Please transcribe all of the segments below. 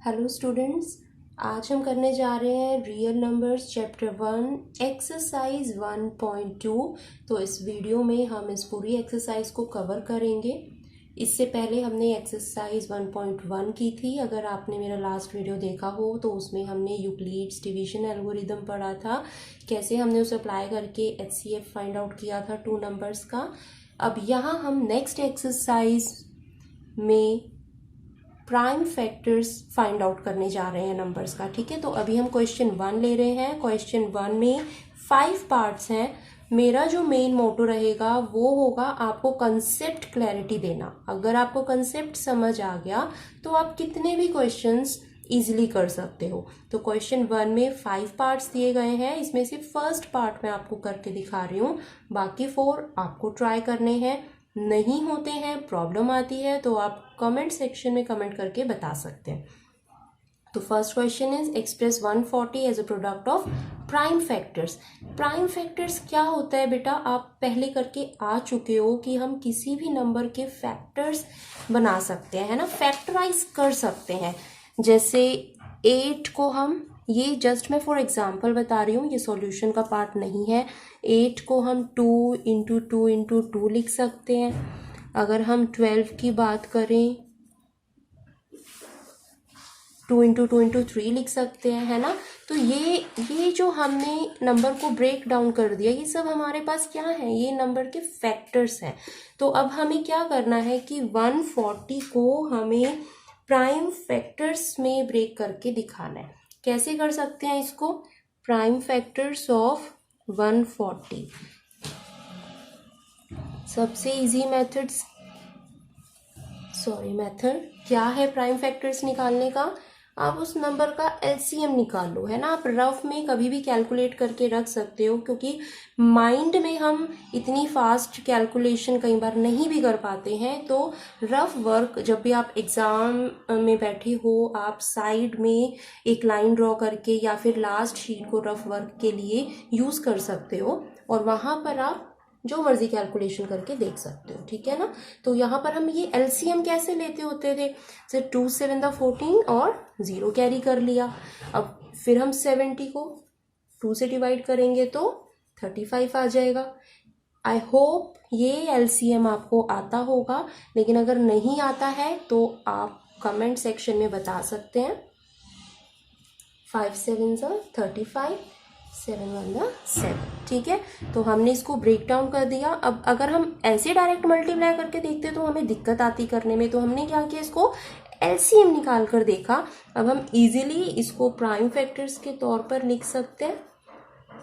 Hello students, आज हम करने जा रहे हैं रियल नंबर्स चैप्टर 1 एक्सरसाइज 1.2। तो इस वीडियो में हम इस पूरी एक्सरसाइज को कवर करेंगे। इससे पहले हमने एक्सरसाइज 1.1 की थी। अगर आपने मेरा लास्ट वीडियो देखा हो तो उसमें हमने यूक्लिड्स डिवीजन एल्गोरिदम पढ़ा था, कैसे हमने उसे अप्लाई करके HCF फाइंड आउट किया था 2 नंबर्स का। अब यहाँ हम नेक्स्ट एक्सरसाइज में प्राइम फैक्टर्स फाइंड आउट करने जा रहे हैं नंबर्स का। ठीक है, तो अभी हम क्वेश्चन 1 ले रहे हैं। क्वेश्चन 1 में 5 पार्ट्स हैं। मेरा जो मेन मोटो रहेगा वो होगा आपको कंसेप्ट क्लैरिटी देना। अगर आपको कंसेप्ट समझ आ गया तो आप कितने भी क्वेश्चंस इजीली कर सकते हो। तो क्वेश्चन 1 में 5 पार्ट्स दिए गए हैं। इसमें से फर्स्ट पार्ट मैं आपको करके दिखा रही हूँ, बाकी 4 आपको ट्राई करने हैं। नहीं होते हैं, प्रॉब्लम आती है तो आप कमेंट सेक्शन में कमेंट करके बता सकते हैं। तो first question is express 140 as a product of prime factors. Prime factors क्या होता है बेटा, आप पहले करके आ चुके हो कि हम किसी भी नंबर के फैक्टर्स बना सकते हैं, है ना, फैक्टराइज कर सकते हैं। जैसे 8 को हम, ये जस्ट मैं फॉर एग्जांपल बता रही हूँ, ये सॉल्यूशन का पार्ट नहीं है। 8 को हम 2 इंटू 2 इंटू 2 लिख सकते हैं। अगर हम 12 की बात करें 2 इंटू 2 इंटू 3 लिख सकते हैं, है ना। तो ये जो हमने नंबर को ब्रेक डाउन कर दिया, ये सब हमारे पास क्या है, ये नंबर के फैक्टर्स हैं। तो अब हमें क्या करना है कि 140 को हमें प्राइम फैक्टर्स में ब्रेक करके दिखाना है। कैसे कर सकते हैं इसको, प्राइम फैक्टर्स ऑफ 140। सबसे इजी मेथड क्या है प्राइम फैक्टर्स निकालने का, आप उस नंबर का LCM निकाल लो, है ना। आप रफ में कभी भी कैलकुलेट करके रख सकते हो, क्योंकि माइंड में हम इतनी फास्ट कैलकुलेशन कई बार नहीं भी कर पाते हैं। तो रफ वर्क, जब भी आप एग्जाम में बैठे हो, आप साइड में एक लाइन ड्रॉ करके या फिर लास्ट शीट को रफ वर्क के लिए यूज कर सकते हो, और वहां पर आप जो मर्जी कैलकुलेशन करके देख सकते हो, ठीक है ना। तो यहाँ पर हम ये LCM कैसे लेते होते थे, जैसे 2 7 14 और 0 कैरी कर लिया। अब फिर हम 70 को 2 से डिवाइड करेंगे तो 35 आ जाएगा। आई होप ये LCM आपको आता होगा, लेकिन अगर नहीं आता है तो आप कमेंट सेक्शन में बता सकते हैं। 5 7 35, 7 1 7, ठीक है। तो हमने इसको ब्रेक डाउन कर दिया। अब अगर हम ऐसे डायरेक्ट मल्टीप्लाई करके देखते तो हमें दिक्कत आती करने में, तो हमने क्या किया, इसको LCM निकाल कर देखा। अब हम इजीली इसको प्राइम फैक्टर्स के तौर पर लिख सकते हैं।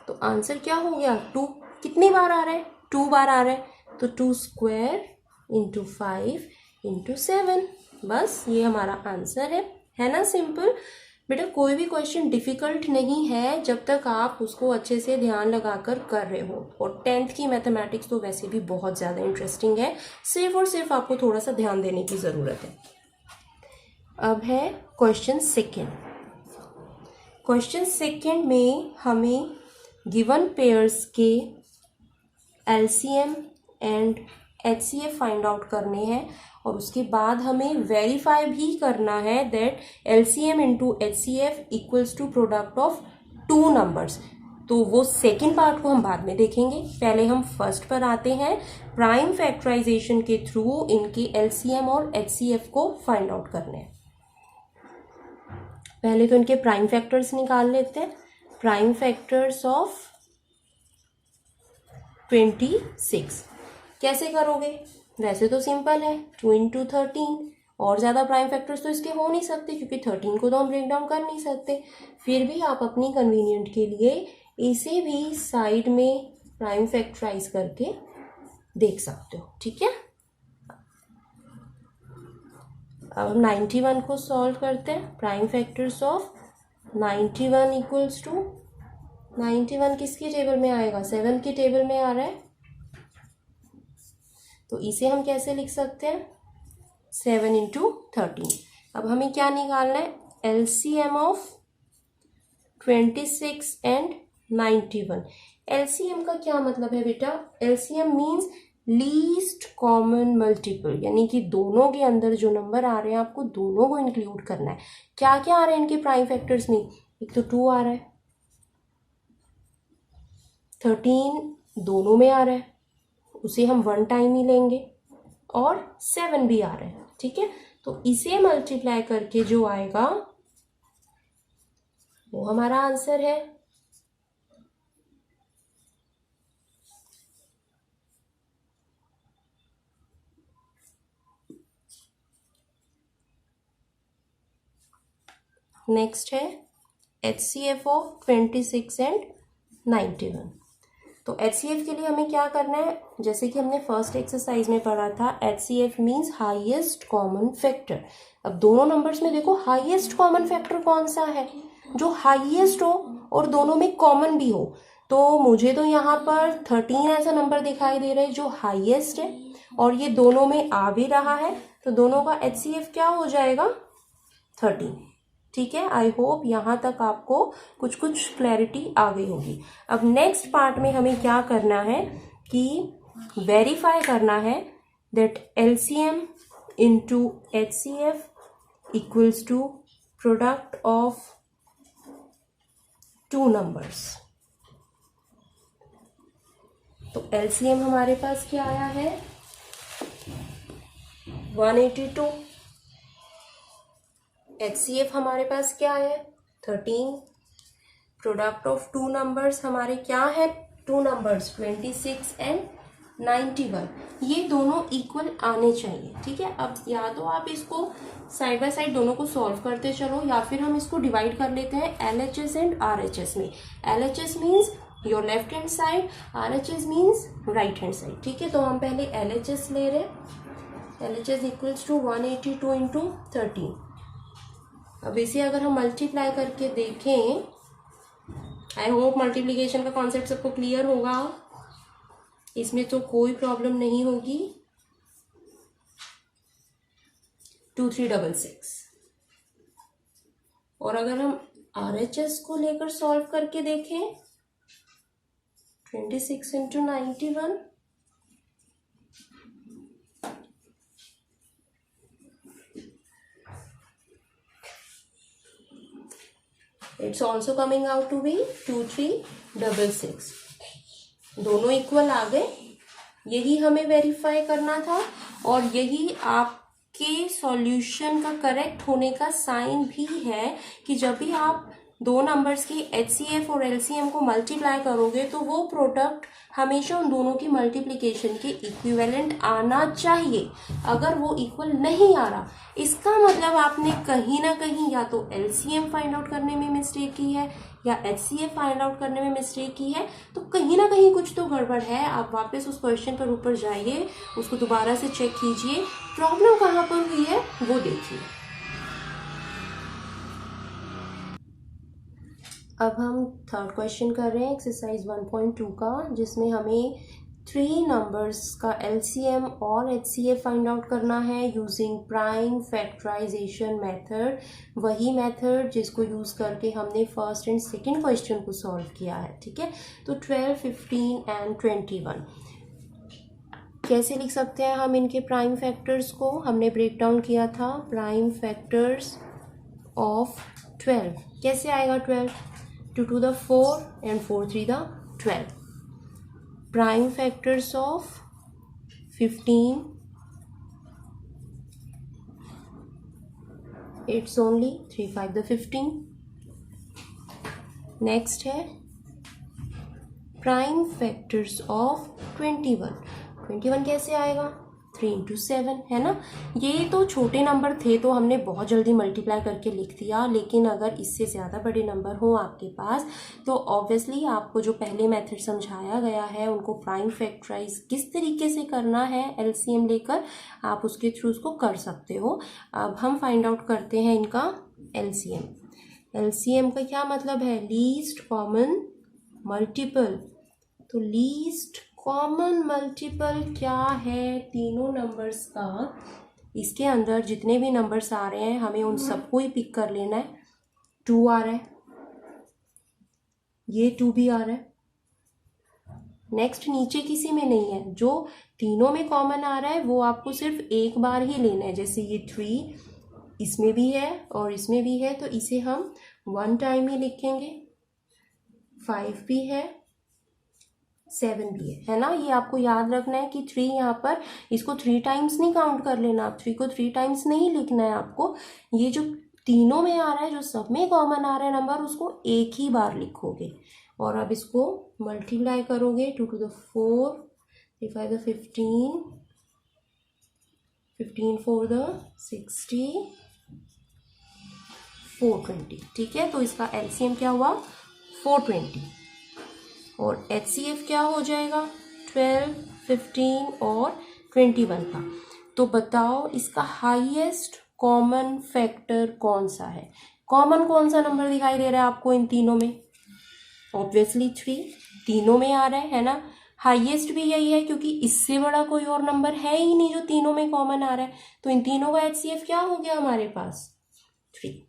तो आंसर क्या हो गया, 2 कितनी बार आ रहा है, 2 बार आ रहा है, तो 2 स्क्वायर इंटू 5 इंटू 7, बस ये हमारा आंसर है ना। सिंपल बेटा, कोई भी क्वेश्चन डिफिकल्ट नहीं है जब तक आप उसको अच्छे से ध्यान लगाकर कर रहे हो। और 10th की मैथमेटिक्स तो वैसे भी बहुत ज़्यादा इंटरेस्टिंग है, सिर्फ और सिर्फ आपको थोड़ा सा ध्यान देने की ज़रूरत है। अब है क्वेश्चन सेकेंड। क्वेश्चन सेकेंड में हमें गिवन पेयर्स के LCM and HCF find out करने हैं, और उसके बाद हमें वेरीफाई भी करना है that LCM into HCF equals to product of 2 numbers. तो वो सेकेंड पार्ट को हम बाद में देखेंगे, पहले हम फर्स्ट पर आते हैं। प्राइम फैक्टराइजेशन के थ्रू इनके LCM और HCF को फाइंड आउट करने हैं। पहले तो इनके प्राइम फैक्टर्स निकाल लेते हैं। प्राइम फैक्टर्स ऑफ 26 कैसे करोगे, वैसे तो सिंपल है, 2 इंटू 13। और ज़्यादा प्राइम फैक्टर्स तो इसके हो नहीं सकते, क्योंकि 13 को तो हम ब्रेक डाउन कर नहीं सकते। फिर भी आप अपनी कन्वीनियंट के लिए इसे भी साइड में प्राइम फैक्टराइज करके देख सकते हो, ठीक है। अब 91 को सॉल्व करते हैं। Prime factors of 91 equals to, 91 किसकी टेबल में आएगा, 7 की टेबल में आ रहा है, तो इसे हम कैसे लिख सकते हैं, 7 इंटू 13। अब हमें क्या निकालना है, LCM ऑफ 26 एंड 91। LCM का क्या मतलब है बेटा, LCM means least common multiple, यानी कि दोनों के अंदर जो नंबर आ रहे हैं आपको दोनों को इंक्लूड करना है। क्या क्या आ रहे हैं इनके प्राइम फैक्टर्स में, एक तो 2 आ रहा है, 13 दोनों में आ रहा है, उसे हम 1 टाइम ही लेंगे, और 7 भी आ रहा है। ठीक है, तो इसे मल्टीप्लाई करके जो आएगा वो हमारा आंसर है। नेक्स्ट है HCF ऑफ 26 एंड 91। तो HCF के लिए हमें क्या करना है, जैसे कि हमने फर्स्ट एक्सरसाइज में पढ़ा था, HCF means highest common factor. अब दोनों नंबर्स में देखो हाईएस्ट कॉमन फैक्टर कौन सा है, जो हाईएस्ट हो और दोनों में कॉमन भी हो। तो मुझे तो यहाँ पर 13 ऐसा नंबर दिखाई दे रहा है जो हाईएस्ट है, और ये दोनों में आ भी रहा है, तो दोनों का HCF क्या हो जाएगा, 13। ठीक है, आई होप यहाँ तक आपको कुछ कुछ क्लैरिटी आ गई होगी। अब नेक्स्ट पार्ट में हमें क्या करना है कि वेरीफाई करना है that LCM into HCF equals to product of 2 numbers. तो LCM हमारे पास क्या आया है, 182। HCF हमारे पास क्या है, 13। प्रोडक्ट ऑफ 2 नंबर्स हमारे क्या है, 2 नंबर्स 26 एंड 91। ये दोनों इक्वल आने चाहिए। ठीक है, अब या तो आप इसको साइड बाय साइड दोनों को सॉल्व करते चलो, या फिर हम इसको डिवाइड कर लेते हैं LHS एंड RHS में। LHS means your left hand side, RHS means right hand side. ठीक है, तो हम पहले LHS ले रहे, LHS इक्वल्स टू 182 इंटू 13। अब इसे अगर हम मल्टीप्लाई करके देखें, आई होप मल्टीप्लीकेशन का कॉन्सेप्ट सबको क्लियर होगा, इसमें तो कोई प्रॉब्लम नहीं होगी। 2366। और अगर हम RHS को लेकर सॉल्व करके देखें, 26 into 91, it's also coming out to be 2366। दोनों इक्वल आ गए, यही हमें वेरीफाई करना था, और यही आपके सॉल्यूशन का करेक्ट होने का साइन भी है कि जब भी आप दो नंबर्स की HCF और LCM को मल्टीप्लाई करोगे तो वो प्रोडक्ट हमेशा उन दोनों की मल्टीप्लिकेशन के इक्विवेलेंट आना चाहिए। अगर वो इक्वल नहीं आ रहा, इसका मतलब आपने कहीं ना कहीं या तो LCM फाइंड आउट करने में मिस्टेक की है या HCF फाइंड आउट करने में मिस्टेक की है, तो कहीं ना कहीं कुछ तो गड़बड़ है। आप वापस उस क्वेश्चन पर ऊपर जाइए, उसको दोबारा से चेक कीजिए, प्रॉब्लम कहाँ पर हुई है वो देखिए। अब हम थर्ड क्वेश्चन कर रहे हैं एक्सरसाइज 1.2 का, जिसमें हमें 3 नंबर्स का LCM और HCF फाइंड आउट करना है यूजिंग प्राइम फैक्टराइजेशन मेथड, वही मेथड जिसको यूज़ करके हमने फर्स्ट एंड सेकंड क्वेश्चन को सॉल्व किया है। ठीक है, तो 12, 15 एंड 21 कैसे लिख सकते हैं हम इनके प्राइम फैक्टर्स को, हमने ब्रेक डाउन किया था। प्राइम फैक्टर्स ऑफ 12 कैसे आएगा, 12 2 to the 4 and 4 3 the 12. Prime factors of 15, it's only 3 5 the 15. Next है prime factors of 21. 21 कैसे आएगा, 3 into 7 है ना। ये तो छोटे नंबर थे तो हमने बहुत जल्दी मल्टीप्लाई करके लिख दिया, लेकिन अगर इससे ज़्यादा बड़े नंबर हो आपके पास तो ऑब्वियसली आपको जो पहले मेथड समझाया गया है उनको प्राइम फैक्टराइज किस तरीके से करना है LCM लेकर, आप उसके थ्रू उसको कर सकते हो। अब हम फाइंड आउट करते हैं इनका LCM। LCM का क्या मतलब है, लीस्ट कॉमन मल्टीपल। तो लीस्ट कॉमन मल्टीपल क्या है तीनों नंबर्स का, इसके अंदर जितने भी नंबर्स आ रहे हैं हमें उन सबको ही पिक कर लेना है। 2 आ रहा है, ये 2 भी आ रहा है, नेक्स्ट नीचे किसी में नहीं है, जो तीनों में कॉमन आ रहा है वो आपको सिर्फ एक बार ही लेना है। जैसे ये 3 इसमें भी है और इसमें भी है, तो इसे हम 1 टाइम ही लिखेंगे। 5 भी है, 7 भी है ना। ये आपको याद रखना है कि 3 यहाँ पर, इसको 3 टाइम्स नहीं काउंट कर लेना आप, 3 को 3 टाइम्स नहीं लिखना है आपको। ये जो तीनों में आ रहा है, जो सब में कॉमन आ रहा है नंबर, उसको एक ही बार लिखोगे। और अब इसको मल्टीप्लाई करोगे, 2 to the 4, 3 5 the 15, 15 4 the 60, 420। ठीक है, तो इसका एलसीएम क्या हुआ? 420। और एचसीएफ क्या हो जाएगा? 12, 15 और 21 का। तो बताओ इसका हाईएस्ट कॉमन फैक्टर कौन सा है? कॉमन कौन सा नंबर दिखाई दे रहा है आपको इन तीनों में? ऑब्वियसली 3 तीनों में आ रहा है ना। हाईएस्ट भी यही है, क्योंकि इससे बड़ा कोई और नंबर है ही नहीं जो तीनों में कॉमन आ रहा है। तो इन तीनों का एचसीएफ क्या हो गया हमारे पास? 3।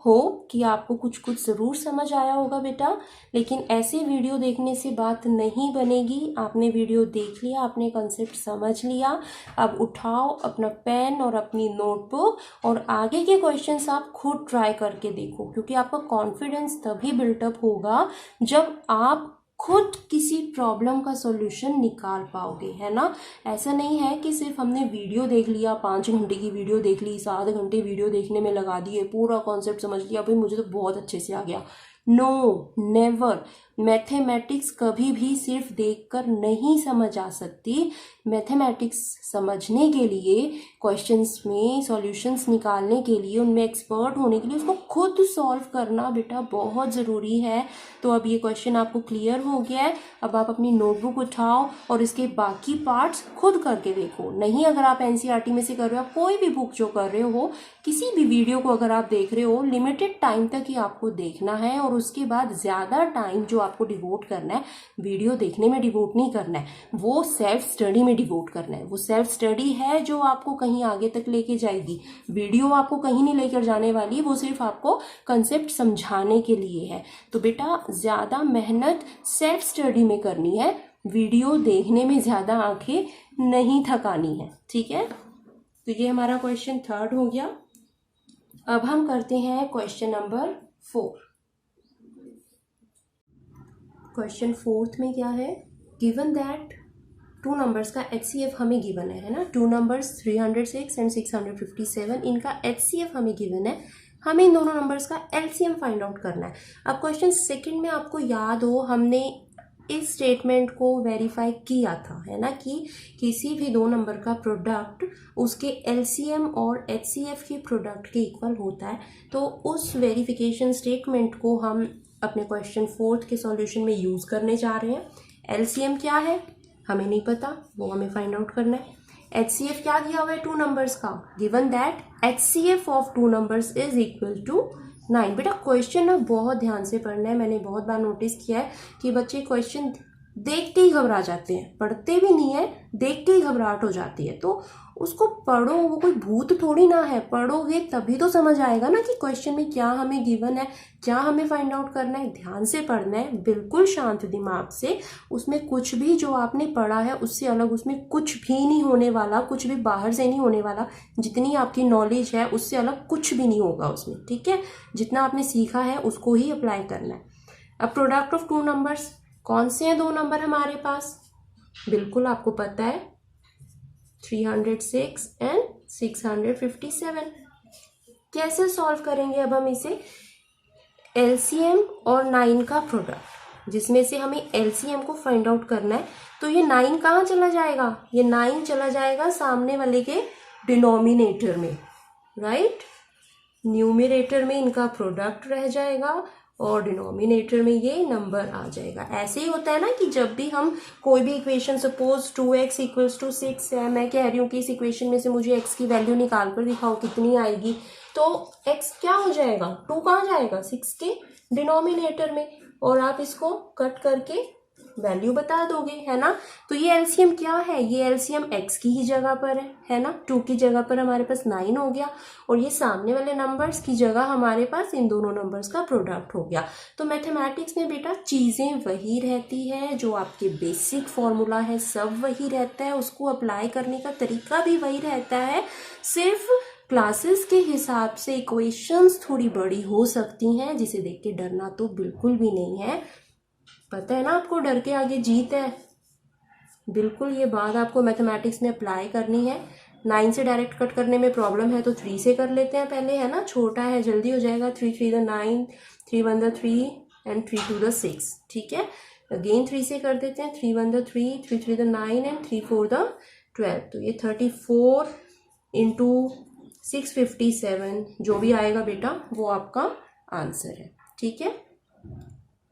होप कि आपको कुछ कुछ ज़रूर समझ आया होगा बेटा, लेकिन ऐसे वीडियो देखने से बात नहीं बनेगी। आपने वीडियो देख लिया, आपने कंसेप्ट समझ लिया, अब उठाओ अपना पेन और अपनी नोटबुक और आगे के क्वेश्चंस आप खुद ट्राई करके देखो, क्योंकि आपका कॉन्फिडेंस तभी बिल्टअप होगा जब आप खुद किसी प्रॉब्लम का सॉल्यूशन निकाल पाओगे, है ना। ऐसा नहीं है कि सिर्फ हमने वीडियो देख लिया, 5 घंटे की वीडियो देख ली, 7 घंटे वीडियो देखने में लगा दिए, पूरा कॉन्सेप्ट समझ लिया, भाई मुझे तो बहुत अच्छे से आ गया। No, never. मैथमेटिक्स कभी भी सिर्फ देखकर नहीं समझ आ सकती। मैथमेटिक्स समझने के लिए, क्वेश्चंस में सॉल्यूशंस निकालने के लिए, उनमें एक्सपर्ट होने के लिए उसको खुद सॉल्व करना बेटा बहुत ज़रूरी है। तो अब ये क्वेश्चन आपको क्लियर हो गया है। अब आप अपनी नोटबुक उठाओ और इसके बाकी पार्ट्स खुद करके देखो। नहीं, अगर आप एनसीईआरटी में से कर रहे हो, कोई भी बुक जो कर रहे हो, किसी भी वीडियो को अगर आप देख रहे हो, लिमिटेड टाइम तक ही आपको देखना है और उसके बाद ज़्यादा टाइम जो आपको डिवोट करना है, वीडियो देखने में डिवोट नहीं करना है, वो सेल्फ स्टडी में डिवोट करना है। वो सेल्फ स्टडी है जो आपको कहीं आगे तक लेके जाएगी। वीडियो आपको कहीं नहीं लेकर जाने वाली, वो सिर्फ आपको कंसेप्ट समझाने के लिए है। तो बेटा ज़्यादा मेहनत सेल्फ स्टडी में करनी है, वीडियो देखने में ज़्यादा आंखें नहीं थकानी है। ठीक है, तो ये हमारा क्वेश्चन 3 हो गया। अब हम करते हैं क्वेश्चन नंबर 4। क्वेश्चन 4 में क्या है? गिवन दैट 2 नंबर्स का एचसीएफ हमें गिवन है ना। 2 नंबर्स 306 एंड 657, इनका एचसीएफ हमें गिवन है। हमें इन दोनों नंबर्स का एलसीएम फाइंड आउट करना है। अब क्वेश्चन 2 में आपको याद हो, हमने इस स्टेटमेंट को वेरीफाई किया था, है ना, कि किसी भी 2 नंबर का प्रोडक्ट उसके एलसीएम और एचसीएफ के प्रोडक्ट के इक्वल होता है। तो उस वेरिफिकेशन स्टेटमेंट को हम अपने क्वेश्चन 4 के सॉल्यूशन में यूज़ करने जा रहे हैं। एलसीएम क्या है हमें नहीं पता, वो हमें फाइंड आउट करना है। एचसीएफ क्या दिया हुआ है 2 नंबर्स का? Given that HCF of 2 numbers is equal to 9। बेटा क्वेश्चन ना बहुत ध्यान से पढ़ना है। मैंने बहुत बार नोटिस किया है कि बच्चे क्वेश्चन देखते ही घबरा जाते हैं, पढ़ते भी नहीं है, देखते ही घबराहट हो जाती है। तो उसको पढ़ो, वो कोई भूत थोड़ी ना है, पढ़ोगे तभी तो समझ आएगा ना कि क्वेश्चन में क्या हमें गिवन है, क्या हमें फाइंड आउट करना है। ध्यान से पढ़ना है, बिल्कुल शांत दिमाग से। उसमें कुछ भी जो आपने पढ़ा है उससे अलग उसमें कुछ भी नहीं होने वाला, कुछ भी बाहर से नहीं होने वाला। जितनी आपकी नॉलेज है उससे अलग कुछ भी नहीं होगा उसमें, ठीक है। जितना आपने सीखा है उसको ही अप्लाई करना है। अब प्रोडक्ट ऑफ 2 नंबर्स, कौन से हैं 2 नंबर हमारे पास? बिल्कुल आपको पता है, 306 एंड 657। कैसे सॉल्व करेंगे अब हम इसे? एलसीएम और 9 का प्रोडक्ट, जिसमें से हमें एलसीएम को फाइंड आउट करना है। तो ये 9 कहाँ चला जाएगा? ये 9 चला जाएगा सामने वाले के डिनोमिनेटर में, राइट। न्यूमरेटर में इनका प्रोडक्ट रह जाएगा और डिनोमिनेटर में ये नंबर आ जाएगा। ऐसे ही होता है ना कि जब भी हम कोई भी इक्वेशन, सपोज 2x = 6 है, मैं कह रही हूँ कि इस इक्वेशन में से मुझे x की वैल्यू निकाल कर दिखाओ कितनी आएगी, तो x क्या हो जाएगा? 2 कहाँ जाएगा? 6 के डिनोमिनेटर में, और आप इसको कट करके वैल्यू बता दोगे, है ना। तो ये एलसीएम क्या है, ये एलसीएम x की ही जगह पर है ना। 2 की जगह पर हमारे पास 9 हो गया, और ये सामने वाले नंबर्स की जगह हमारे पास इन दोनों नंबर्स का प्रोडक्ट हो गया। तो मैथमेटिक्स में बेटा चीज़ें वही रहती है, जो आपके बेसिक फॉर्मूला है सब वही रहता है, उसको अप्लाई करने का तरीका भी वही रहता है, सिर्फ क्लासेस के हिसाब से इक्वेशंस थोड़ी बड़ी हो सकती हैं, जिसे देख के डरना तो बिल्कुल भी नहीं है। पता है ना आपको, डर के आगे जीत है, बिल्कुल ये बात आपको मैथमेटिक्स में अप्लाई करनी है। 9 से डायरेक्ट कट करने में प्रॉब्लम है तो 3 से कर लेते हैं पहले, है ना, छोटा है जल्दी हो जाएगा। 3 3 द 9, 3 1 द 3 एंड 3 2 द 6, ठीक है। अगेन 3 से कर देते हैं, 3 1 द 3, 3 3 द 9 एंड 3 4 द 12। तो ये 34 इंटू 657 जो भी आएगा बेटा वो आपका आंसर है, ठीक है।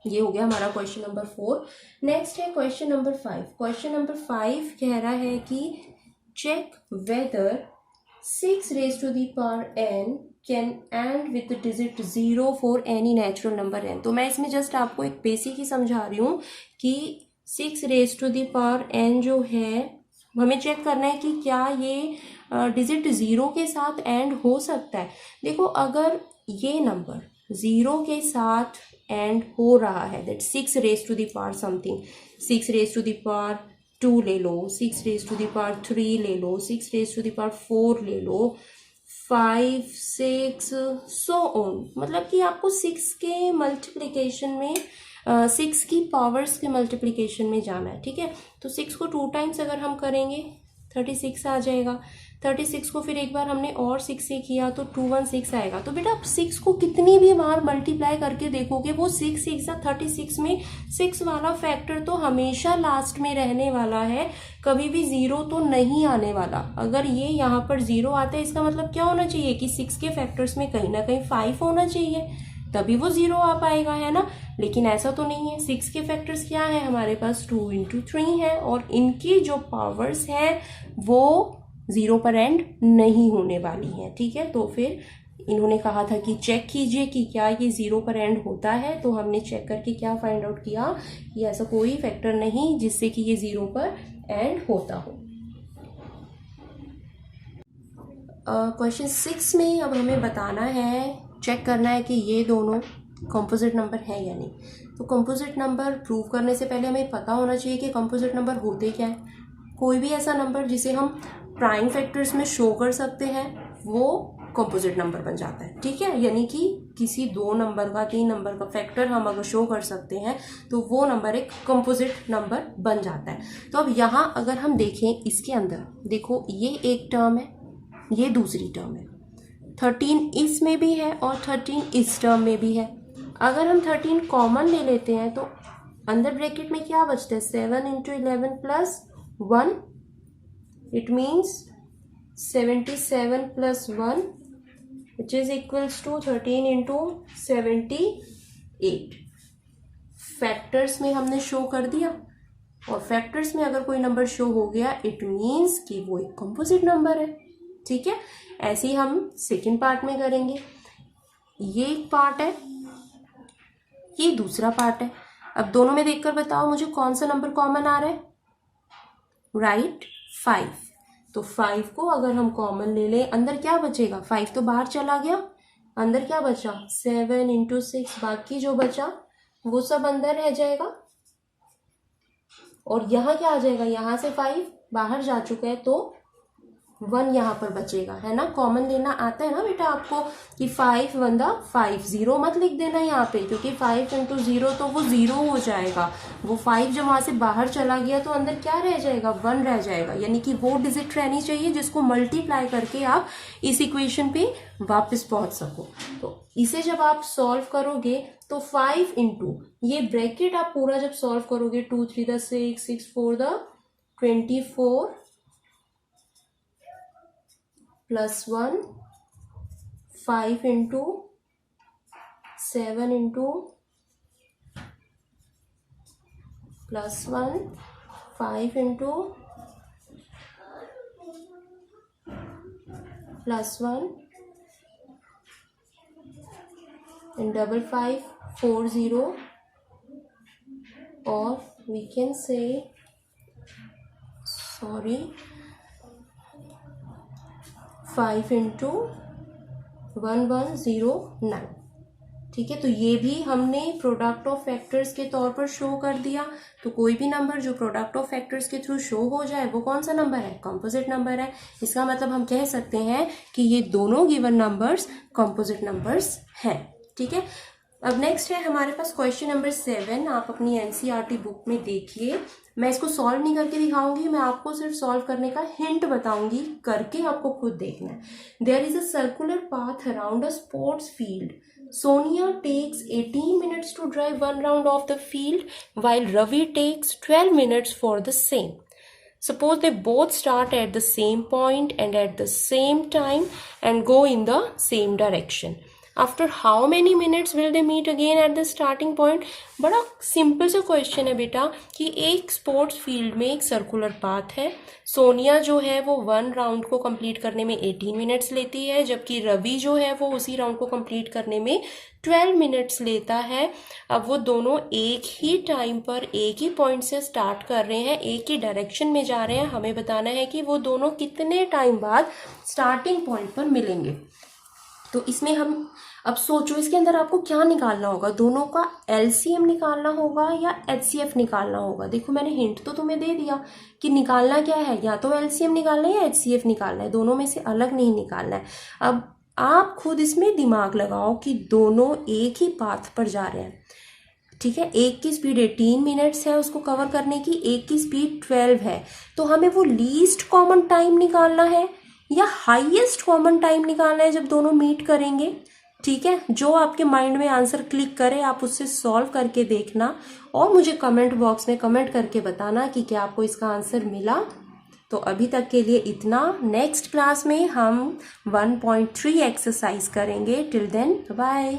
ये हो गया हमारा क्वेश्चन नंबर 4। नेक्स्ट है क्वेश्चन नंबर 5। क्वेश्चन नंबर 5 कह रहा है कि check whether 6 raised to the power n can end with the digit 0 for any natural number n। तो मैं इसमें जस्ट आपको एक बेसिक ही समझा रही हूँ कि 6 raised to the power n जो है, हमें चेक करना है कि क्या ये डिजिट 0 के साथ एंड हो सकता है। देखो अगर ये नंबर 0 के साथ एंड हो रहा है, that 6 raised to the power something, 6 raised to the power 2 ले लो, 6 raised to the power 3 ले लो, 6 raised to the power 4 ले लो, 5 6 सो ऑन, मतलब कि आपको 6 के मल्टीप्लिकेशन में 6 की पावर्स के मल्टीप्लिकेशन में जाना है, ठीक है। तो 6 को 2 टाइम्स अगर हम करेंगे 36 आ जाएगा। 36 को फिर एक बार हमने और 6 से किया तो 216 आएगा। तो बेटा आप 6 को कितनी भी बार मल्टीप्लाई करके देखोगे, वो 6 6 36 में 6 वाला फैक्टर तो हमेशा लास्ट में रहने वाला है, कभी भी 0 तो नहीं आने वाला। अगर ये यहाँ पर 0 आता है, इसका मतलब क्या होना चाहिए कि 6 के फैक्टर्स में कहीं ना कहीं 5 होना चाहिए, तभी वो 0 आ पाएगा, है ना। लेकिन ऐसा तो नहीं है। 6 के फैक्टर्स क्या है हमारे पास, 2 इंटू 3 है, और इनकी जो पावर्स हैं वो 0 पर एंड नहीं होने वाली है, ठीक है। तो फिर इन्होंने कहा था कि चेक कीजिए कि क्या ये 0 पर एंड होता है। तो हमने चेक करके क्या फाइंड आउट किया कि ऐसा कोई फैक्टर नहीं जिससे कि ये 0 पर एंड होता हो। क्वेश्चन 6 में अब हमें बताना है, चेक करना है कि ये दोनों कंपोजिट नंबर है या नहीं। तो कंपोजिट नंबर प्रूव करने से पहले हमें पता होना चाहिए कि कंपोजिट नंबर होते क्या है। कोई भी ऐसा नंबर जिसे हम प्राइम फैक्टर्स में शो कर सकते हैं वो कंपोजिट नंबर बन जाता है, ठीक है। यानी कि किसी 2 नंबर का 3 नंबर का फैक्टर हम अगर शो कर सकते हैं तो वो नंबर एक कंपोजिट नंबर बन जाता है। तो अब यहाँ अगर हम देखें इसके अंदर, देखो ये एक टर्म है, ये दूसरी टर्म है, 13 इसमें भी है और 13 इस टर्म में भी है। अगर हम 13 कॉमन ले लेते हैं तो अंदर ब्रैकेट में क्या बचता है, 7 into 11 plus 1, it means 77 plus 1 which is equals to 13 into 78। Factors में हमने शो कर दिया, और फैक्टर्स में अगर कोई नंबर शो हो गया इट मीन्स कि वो एक कंपोजिट नंबर है, ठीक है। ऐसे ही हम सेकेंड पार्ट में करेंगे। ये एक पार्ट है, ये दूसरा पार्ट है। अब दोनों में देखकर बताओ मुझे कौन सा नंबर कॉमन आ रहा है, राइट 5। तो 5 को अगर हम कॉमन ले लें, अंदर क्या बचेगा, 5 तो बाहर चला गया, अंदर क्या बचा 7 इंटू 6, बाकी जो बचा वो सब अंदर रह जाएगा। और यहाँ क्या आ जाएगा, यहाँ से 5 बाहर जा चुका है तो 1 यहाँ पर बचेगा, है ना। कॉमन लेना आता है ना बेटा आपको कि 5 1 5, 0 मत लिख देना यहाँ पे, क्योंकि 5 इंटू 0 तो वो 0 हो जाएगा। वो 5 जब वहाँ से बाहर चला गया तो अंदर क्या रह जाएगा, 1 रह जाएगा। यानी कि वो डिजिट रहनी चाहिए जिसको मल्टीप्लाई करके आप इस इक्वेशन पे वापस पहुँच सको। तो इसे जब आप सॉल्व करोगे तो 5 इंटू ये ब्रैकेट आप पूरा जब सॉल्व करोगे, 2 3 the 6, 6 4 the 24 plus 1, 5 into 7 into plus 1, 5 into plus 1 and 5 5 4 0 और we can say, sorry, 5 into 1109। ठीक है, तो ये भी हमने प्रोडक्ट ऑफ फैक्टर्स के तौर पर शो कर दिया। तो कोई भी नंबर जो प्रोडक्ट ऑफ फैक्टर्स के थ्रू शो हो जाए वो कौन सा नंबर है? कंपोजिट नंबर है। इसका मतलब हम कह सकते हैं कि ये दोनों गिवन नंबर्स कंपोजिट नंबर्स हैं। ठीक है, अब नेक्स्ट है हमारे पास क्वेश्चन नंबर 7। आप अपनी एनसीईआरटी बुक में देखिए, मैं इसको सॉल्व नहीं करके दिखाऊंगी, मैं आपको सिर्फ सॉल्व करने का हिंट बताऊंगी, करके आपको खुद देखना है। There is a circular path around a sports field. Sonia takes 18 minutes to drive one round of the field, while Ravi takes 12 minutes for the same. Suppose they both start at the same point and at the same time and go in the same direction. After how many minutes will they meet again at the starting point? बड़ा simple सा question है बेटा कि एक sports field में एक circular path है। सोनिया जो है वो 1 राउंड को कंप्लीट करने में 18 मिनट्स लेती है, जबकि रवि जो है वो उसी राउंड को कंप्लीट करने में 12 मिनट्स लेता है। अब वो दोनों एक ही टाइम पर एक ही पॉइंट से स्टार्ट कर रहे हैं, एक ही डायरेक्शन में जा रहे हैं। हमें बताना है कि वो दोनों कितने टाइम बाद स्टार्टिंग पॉइंट पर मिलेंगे। तो इसमें हम अब सोचो, इसके अंदर आपको क्या निकालना होगा? दोनों का एलसीएम निकालना होगा या एचसीएफ निकालना होगा? देखो मैंने हिंट तो तुम्हें दे दिया कि निकालना क्या है, या तो एलसीएम निकालना है या एचसीएफ निकालना है, दोनों में से अलग नहीं निकालना है। अब आप खुद इसमें दिमाग लगाओ कि दोनों एक ही पाथ पर जा रहे हैं। ठीक है, एक की स्पीड 18 मिनट्स है उसको कवर करने की, एक की स्पीड 12 है। तो हमें वो लीस्ट कॉमन टाइम निकालना है या हाईएस्ट कॉमन टाइम निकालना है जब दोनों मीट करेंगे। ठीक है, जो आपके माइंड में आंसर क्लिक करे आप उससे सॉल्व करके देखना और मुझे कमेंट बॉक्स में कमेंट करके बताना कि क्या आपको इसका आंसर मिला। तो अभी तक के लिए इतना। नेक्स्ट क्लास में हम 1.3 एक्सरसाइज करेंगे। Till then bye.